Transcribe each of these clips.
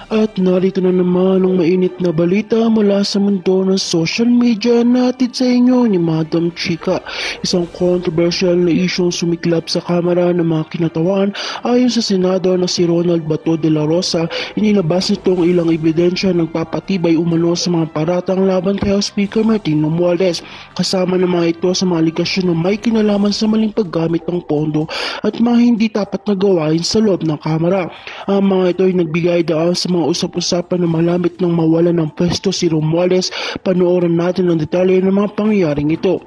At narito na naman ang mainit na balita mula sa mundo ng social media natin sa inyo ni Madam Chika. Isang controversial na isyong sumiklab sa kamera ng mga kinatawan ayon sa Senado na si Ronald Bato de la Rosa. Inilabas nitong ilang ebidensya ng papatibay umano sa mga paratang laban kay House Speaker Martin Romualdez. Kasama na mga ito sa mga aligasyon na may kinalaman sa maling paggamit ng pondo at mga hindi tapat na gawain sa loob ng kamera. Ang mga ito ay nagbigay daan sa mga usap-usapan na malamit ng mawalan ng pwesto si Romualdez. Panoorin natin ang detalye ng mga pangyayaring ito.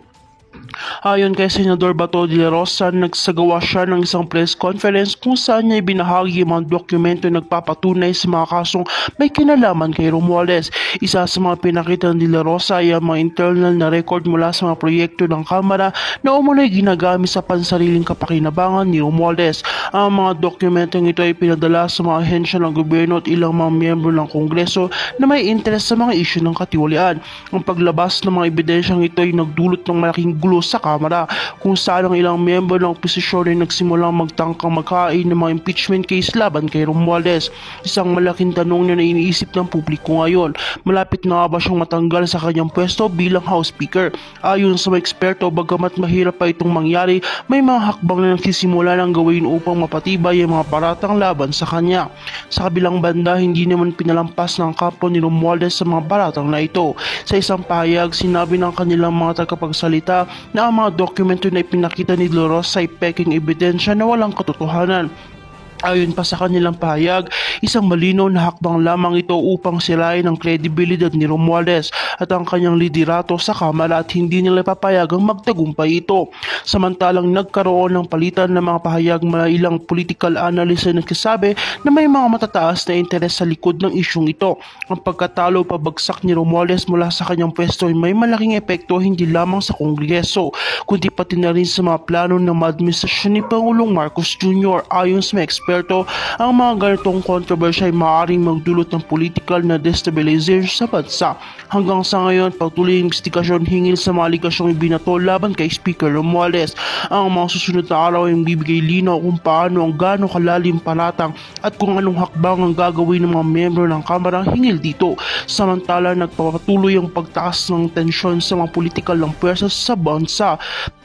Ayon kay Senador Bato de la Rosa, nagsagawa siya ng isang press conference kung saan niya ibinahagi ang mga dokumento na nagpapatunay sa mga kasong may kinalaman kay Romualdez. Isa sa mga pinakita ni de la Rosa ay ang mga internal na record mula sa mga proyekto ng Kamara na umunoy ginagamit sa pansariling kapakinabangan ni Romualdez. Ang mga dokumentong ito ay pinadala sa mga ahensya ng gobyerno at ilang mga miyembro ng Kongreso na may interes sa mga isyu ng katiwalian. Ang paglabas ng mga ebidensyang ito ay nagdulot ng malaking gulo sa Kamara kung saan ang ilang miyembro ng oposisyon ay nagsimulang magtangkang magkain ng mga impeachment case laban kay Romualdez. Isang malaking tanong na iniisip ng publiko ngayon, malapit na nga ba siyang matanggal sa kanyang pwesto bilang House Speaker? Ayon sa mga eksperto, bagamat mahirap pa itong mangyari, may mga hakbang na nagsisimula ng gawin upang mapatibay ang mga paratang laban sa kanya. Sa kabilang banda, hindi naman pinalampas ng kampo ni Romualdez sa mga paratang na ito. Sa isang pahayag, sinabi ng kanilang mga tagapagsalita na ang mga dokumento na ipinakita ni de la Rosa ay peking ebidensya na walang katotohanan. Ayon pa sa kanilang pahayag, isang malinaw na hakbang lamang ito upang sirain ang kredibilidad ni Romualdez at ang kanyang liderato sa Kamara at hindi nila papayagang magtagumpay ito. Samantalang nagkaroon ng palitan ng mga pahayag mula ilang political analyst na nagsasabi na may mga matataas na interes sa likod ng isyong ito. Ang pagkatalo pabagsak ni Romualdez mula sa kanyang pwesto ay may malaking epekto hindi lamang sa Kongreso, kundi pati na rin sa mga plano ng administrasyon ni Pangulong Marcos Jr. Ayon sa mga eksperto, ang mga ganitong kontrobersya ay maaaring magdulot ng political na destabilization sa bansa. Hanggang sa ngayon, patuloy ang investigasyon hinggil sa mga aligasyong ibinato laban kay Speaker Romualdez. Ang mga susunod na araw ay bibigay linaw kung paano ang gaano kalalim paratang at kung anong hakbang ang gagawin ng mga miyembro ng Kamara hinggil dito. Samantala, nagpapatuloy ang pagtaas ng tensyon sa mga politikal ng pwersa sa bansa.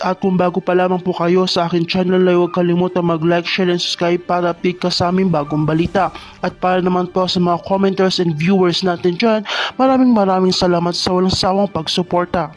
At kung bago pa lamang po kayo sa akin channel, ay huwag kalimutan mag-like, share, and subscribe para update ka sa aming bagong balita. At para naman po sa mga commenters and viewers natin dyan, maraming salamat sa walang sawang pagsuporta.